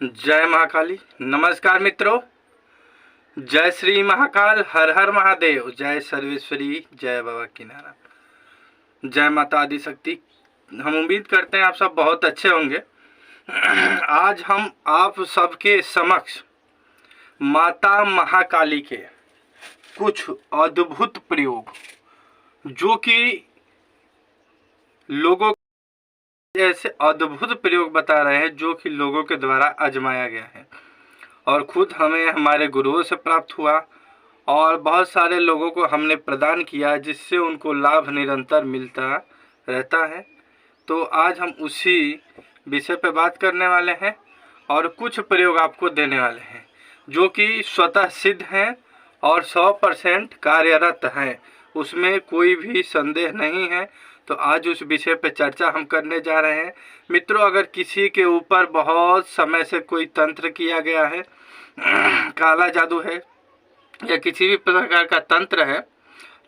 जय महाकाली। नमस्कार मित्रों, जय श्री महाकाल, हर हर महादेव, जय सर्वेश्वरी, जय बाबा किनारा, जय माता आदिशक्ति। हम उम्मीद करते हैं आप सब बहुत अच्छे होंगे। आज हम आप सबके समक्ष माता महाकाली के कुछ अद्भुत प्रयोग जो कि लोगों ऐसे अद्भुत प्रयोग बता रहे हैं जो कि लोगों के द्वारा आजमाया गया है और खुद हमें हमारे गुरुओं से प्राप्त हुआ और बहुत सारे लोगों को हमने प्रदान किया जिससे उनको लाभ निरंतर मिलता रहता है। तो आज हम उसी विषय पर बात करने वाले हैं और कुछ प्रयोग आपको देने वाले हैं जो कि स्वतः सिद्ध हैं और 100% कार्यरत हैं, उसमें कोई भी संदेह नहीं है। तो आज उस विषय पर चर्चा हम करने जा रहे हैं। मित्रों, अगर किसी के ऊपर बहुत समय से कोई तंत्र किया गया है, काला जादू है या किसी भी प्रकार का तंत्र है,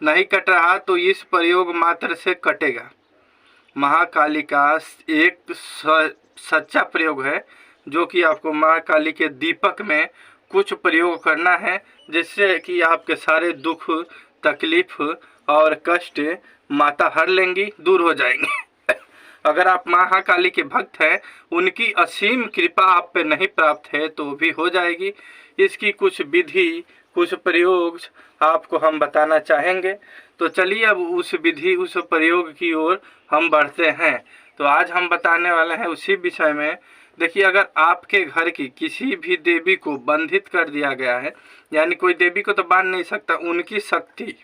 नहीं कट रहा, तो इस प्रयोग मात्र से कटेगा। महाकाली का एक सच्चा प्रयोग है जो कि आपको महाकाली के दीपक में कुछ प्रयोग करना है जिससे कि आपके सारे दुख, तकलीफ और कष्ट माता हर लेंगी, दूर हो जाएंगे। अगर आप महाकाली के भक्त हैं, उनकी असीम कृपा आप पे नहीं प्राप्त है तो भी हो जाएगी। इसकी कुछ विधि, कुछ प्रयोग आपको हम बताना चाहेंगे। तो चलिए अब उस विधि, उस प्रयोग की ओर हम बढ़ते हैं। तो आज हम बताने वाले हैं उसी विषय में। देखिए, अगर आपके घर की किसी भी देवी को बंधित कर दिया गया है, यानी कोई देवी को तो बांध नहीं सकता, उनकी शक्ति,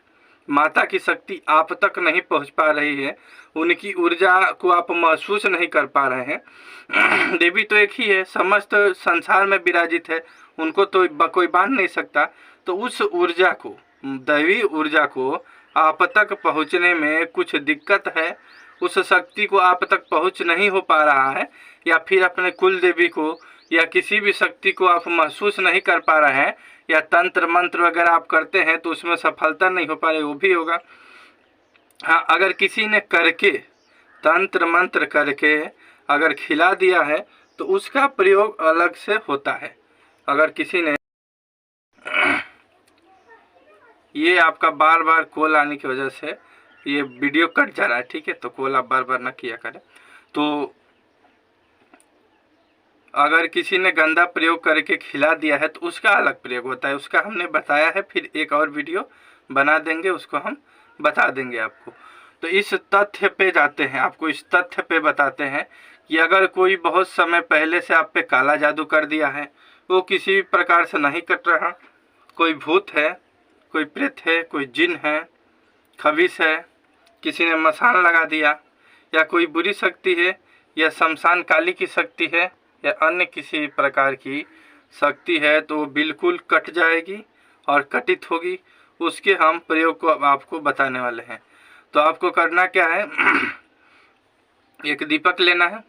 माता की शक्ति आप तक नहीं पहुंच पा रही है, उनकी ऊर्जा को आप महसूस नहीं कर पा रहे हैं। देवी तो एक ही है, समस्त संसार में विराजित है, उनको तो कोई बांध नहीं सकता। तो उस ऊर्जा को, दैवी ऊर्जा को आप तक पहुंचने में कुछ दिक्कत है, उस शक्ति को आप तक पहुंच नहीं हो पा रहा है, या फिर अपने कुल देवी को या किसी भी शक्ति को आप महसूस नहीं कर पा रहे हैं, या तंत्र मंत्र वगैरह आप करते हैं तो उसमें सफलता नहीं हो पा रही, वो भी होगा। हाँ, अगर किसी ने करके, तंत्र मंत्र करके अगर खिला दिया है तो उसका प्रयोग अलग से होता है। अगर किसी ने, ये आपका बार बार कॉल आने की वजह से ये वीडियो कट जा रहा है, ठीक है, तो कॉल आप बार बार ना किया करें। तो अगर किसी ने गंदा प्रयोग करके खिला दिया है तो उसका अलग प्रयोग होता है, उसका हमने बताया है, फिर एक और वीडियो बना देंगे, उसको हम बता देंगे आपको। तो इस तथ्य पे जाते हैं, आपको इस तथ्य पे बताते हैं कि अगर कोई बहुत समय पहले से आप पे काला जादू कर दिया है, वो किसी भी प्रकार से नहीं कट रहा, कोई भूत है, कोई प्रेत है, कोई जिन है, खबीस है, किसी ने मसान लगा दिया, या कोई बुरी शक्ति है, या शमशान काली की शक्ति है, या अन्य किसी प्रकार की शक्ति है, तो बिल्कुल कट जाएगी और कटित होगी। उसके हम प्रयोग को आपको बताने वाले हैं। तो आपको करना क्या है, एक दीपक लेना है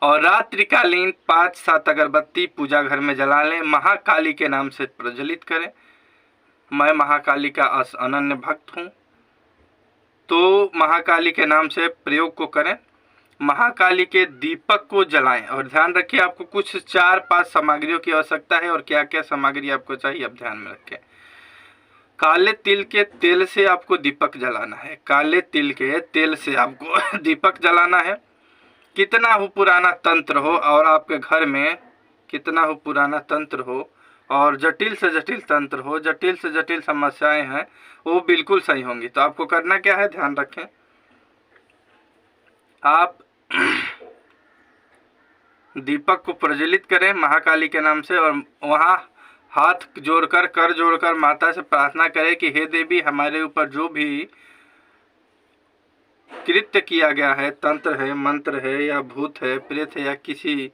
और रात्रिकालीन 5-7 अगरबत्ती पूजा घर में जला लें, महाकाली के नाम से प्रज्वलित करें। मैं महाकाली का अनन्य भक्त हूँ, तो महाकाली के नाम से प्रयोग को करें। महाकाली के दीपक को जलाएं और ध्यान रखिए आपको कुछ 4-5 सामग्रियों की आवश्यकता है, और क्या क्या सामग्री आपको चाहिए आप ध्यान में रखें। काले तिल के तेल से आपको दीपक जलाना है, काले तिल के तेल से आपको दीपक जलाना है। कितना हो पुराना तंत्र हो और आपके घर में कितना हो पुराना तंत्र हो और जटिल से जटिल तंत्र हो, जटिल से जटिल समस्याएं हैं, वो बिल्कुल सही होंगी। तो आपको करना क्या है, ध्यान रखें, आप दीपक को प्रज्वलित करें महाकाली के नाम से और वहाँ हाथ जोड़कर, कर जोड़कर माता से प्रार्थना करें कि हे देवी, हमारे ऊपर जो भी कृत्य किया गया है, तंत्र है, मंत्र है, या भूत है, प्रेत है, या किसी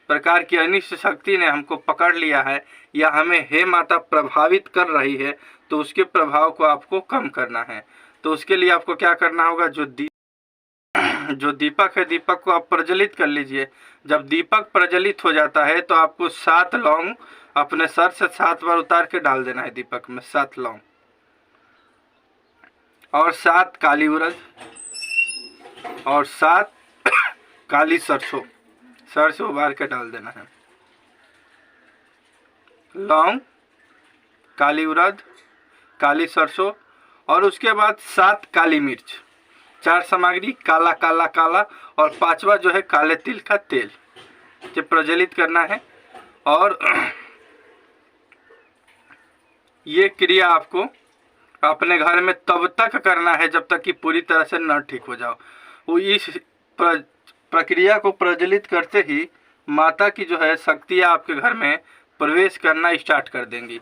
प्रकार की अनिष्ट शक्ति ने हमको पकड़ लिया है या हमें हे माता प्रभावित कर रही है, तो उसके प्रभाव को आपको कम करना है। तो उसके लिए आपको क्या करना होगा, जो दीपक है, दीपक को आप प्रज्वलित कर लीजिए। जब दीपक प्रज्वलित हो जाता है तो आपको 7 लौंग अपने सर से 7 बार उतार के डाल देना है दीपक में, 7 लौंग, और 7 काली उड़द और 7 काली सरसों, सर से उबाल के डाल देना है। लौंग, काली उड़द, काली सरसों और उसके बाद 7 काली मिर्च, 4 सामग्री काला काला काला और 5वां जो है काले तिल का तेल, ये प्रज्वलित करना है। और ये क्रिया आपको अपने घर में तब तक करना है जब तक कि पूरी तरह से न ठीक हो जाओ। वो इस प्रक्रिया को प्रज्वलित करते ही माता की जो है शक्तियाँ आपके घर में प्रवेश करना स्टार्ट कर देंगी।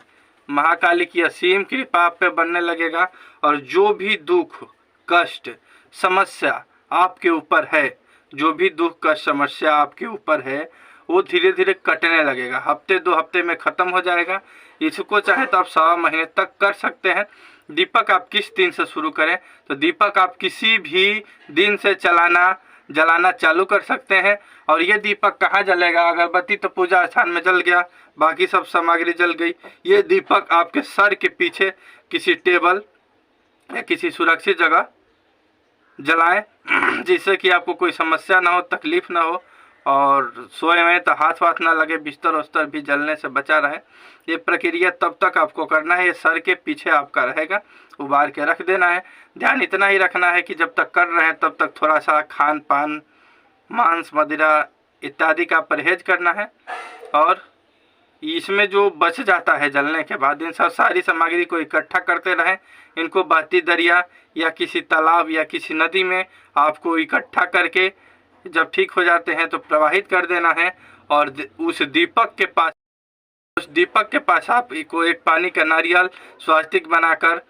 महाकाली की असीम कृपा आप पे बनने लगेगा और जो भी दुख कष्ट समस्या आपके ऊपर है, जो भी दुख कष्ट समस्या आपके ऊपर है वो धीरे धीरे कटने लगेगा। हफ्ते 2 हफ्ते में ख़त्म हो जाएगा। इसको चाहे तो आप 1.25 महीने तक कर सकते हैं। दीपक आप किस दिन से शुरू करें, तो दीपक आप किसी भी दिन से जलाना चालू कर सकते हैं। और ये दीपक कहाँ जलेगा, अगरबत्ती तो पूजा स्थान में जल गया, बाकी सब सामग्री जल गई। ये दीपक आपके सर के पीछे किसी टेबल या किसी सुरक्षित जगह जलाएं, जिससे कि आपको कोई समस्या ना हो, तकलीफ ना हो और सोए में तो हाथ वाथ ना लगे, बिस्तर उस्तर भी जलने से बचा रहे। ये प्रक्रिया तब तक आपको करना है, ये सर के पीछे आपका रहेगा, उबार के रख देना है। ध्यान इतना ही रखना है कि जब तक कर रहे हैं तब तक थोड़ा सा खान पान मांस मदिरा इत्यादि का परहेज करना है। और इसमें जो बच जाता है जलने के बाद इन सब सारी सामग्री को इकट्ठा करते रहें। इनको बहती दरिया या किसी तालाब या किसी नदी में आपको इकट्ठा करके जब ठीक हो जाते हैं तो प्रवाहित कर देना है। और उस दीपक के पास आपको एक पानी का नारियल स्वास्तिक बनाकर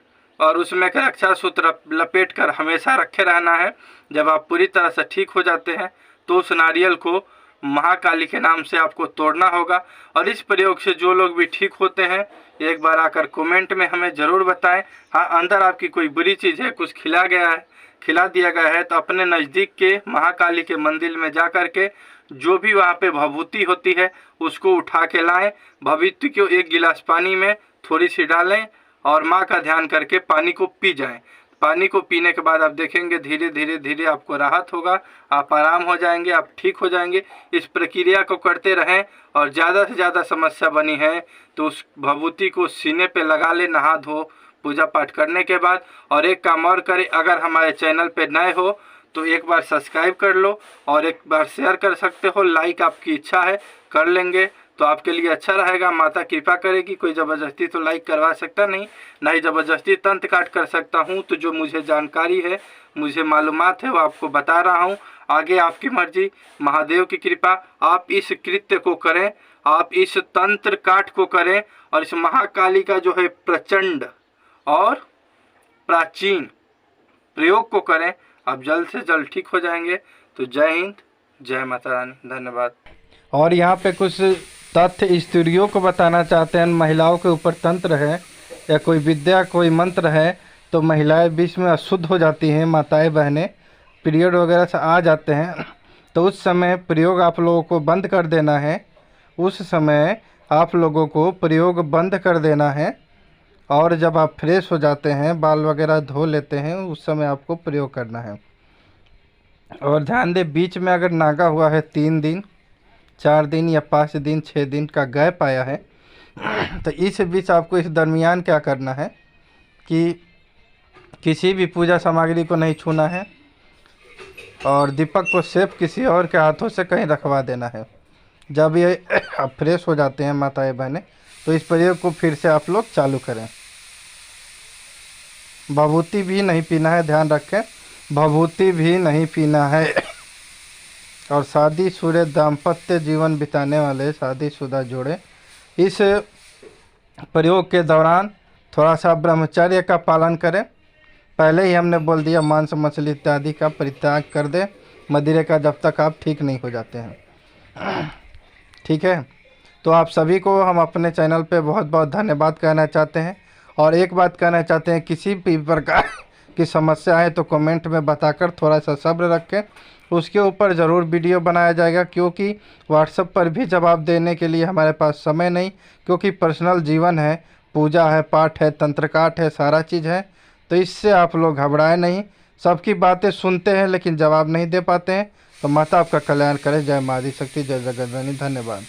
और उसमें एक रक्षा सूत्र लपेट कर हमेशा रखे रहना है। जब आप पूरी तरह से ठीक हो जाते हैं तो उस नारियल को महाकाली के नाम से आपको तोड़ना होगा। और इस प्रयोग से जो लोग भी ठीक होते हैं एक बार आकर कमेंट में हमें ज़रूर बताएं। हाँ, अंदर आपकी कोई बुरी चीज़ है, कुछ खिला दिया गया है, तो अपने नज़दीक के महाकाली के मंदिर में जा कर के जो भी वहाँ पे भभूति होती है उसको उठा के लाएं। भभूति को 1 गिलास पानी में थोड़ी सी डालें और माँ का ध्यान करके पानी को पी जाएं। पानी को पीने के बाद आप देखेंगे धीरे धीरे आपको राहत होगा, आप आराम हो जाएंगे, आप ठीक हो जाएंगे। इस प्रक्रिया को करते रहें और ज़्यादा से ज़्यादा समस्या बनी है तो उस भभूति को सीने पे लगा ले नहा धो पूजा पाठ करने के बाद। और एक काम और करें, अगर हमारे चैनल पे नए हो तो एक बार सब्सक्राइब कर लो और एक बार शेयर कर सकते हो, लाइक आपकी इच्छा है कर लेंगे तो आपके लिए अच्छा रहेगा। माता कृपा करेगी, कोई ज़बरदस्ती तो लाइक करवा सकता नहीं, ना ही ज़बरदस्ती तंत्र काट कर सकता हूँ। तो जो मुझे जानकारी है, मुझे मालूमात है वो आपको बता रहा हूँ। आगे आपकी मर्जी, महादेव की कृपा। आप इस कृत्य को करें, आप इस तंत्र काट को करें और इस महाकाली का जो है प्रचंड और प्राचीन प्रयोग को करें, आप जल्द से जल्द ठीक हो जाएंगे। तो जय हिंद, जय माता रानी, धन्यवाद। और यहाँ पे कुछ तथ्य स्त्रियों को बताना चाहते हैं। महिलाओं के ऊपर तंत्र है या कोई विद्या कोई मंत्र है तो महिलाएं बीच में अशुद्ध हो जाती हैं, माताएं बहनें पीरियड वगैरह से आ जाते हैं तो उस समय प्रयोग आप लोगों को बंद कर देना है। उस समय आप लोगों को प्रयोग बंद कर देना है और जब आप फ्रेश हो जाते हैं, बाल वगैरह धो लेते हैं, उस समय आपको प्रयोग करना है। और ध्यान दें, बीच में अगर नागा हुआ है 3 दिन 4 दिन या 5 दिन 6 दिन का गैप आया है तो इस बीच आपको इस दरमियान क्या करना है कि किसी भी पूजा सामग्री को नहीं छूना है और दीपक को सिर्फ किसी और के हाथों से कहीं रखवा देना है। जब ये फ्रेश हो जाते हैं माताएं बहनें तो इस प्रयोग को फिर से आप लोग चालू करें। भभूति भी नहीं पीना है, ध्यान रखें, भभूति भी नहीं पीना है। और शादीशुदा दाम्पत्य जीवन बिताने वाले शादीशुदा जोड़े इस प्रयोग के दौरान थोड़ा सा ब्रह्मचर्य का पालन करें। पहले ही हमने बोल दिया मांस मछली इत्यादि का परित्याग कर दें, मदिरे का, जब तक आप ठीक नहीं हो जाते हैं। ठीक है, तो आप सभी को हम अपने चैनल पे बहुत बहुत धन्यवाद कहना चाहते हैं। और एक बात कहना चाहते हैं, किसी भी प्रकार की समस्या है तो कमेंट में बताकर थोड़ा सा सब्र रखें, उसके ऊपर ज़रूर वीडियो बनाया जाएगा। क्योंकि व्हाट्सएप पर भी जवाब देने के लिए हमारे पास समय नहीं, क्योंकि पर्सनल जीवन है, पूजा है, पाठ है, तंत्रकाट है, सारा चीज़ है। तो इससे आप लोग घबराएं नहीं, सबकी बातें सुनते हैं लेकिन जवाब नहीं दे पाते हैं। तो माता आपका कल्याण करे। जय माँ आदि शक्ति, जय जगत जननी। धन्यवाद।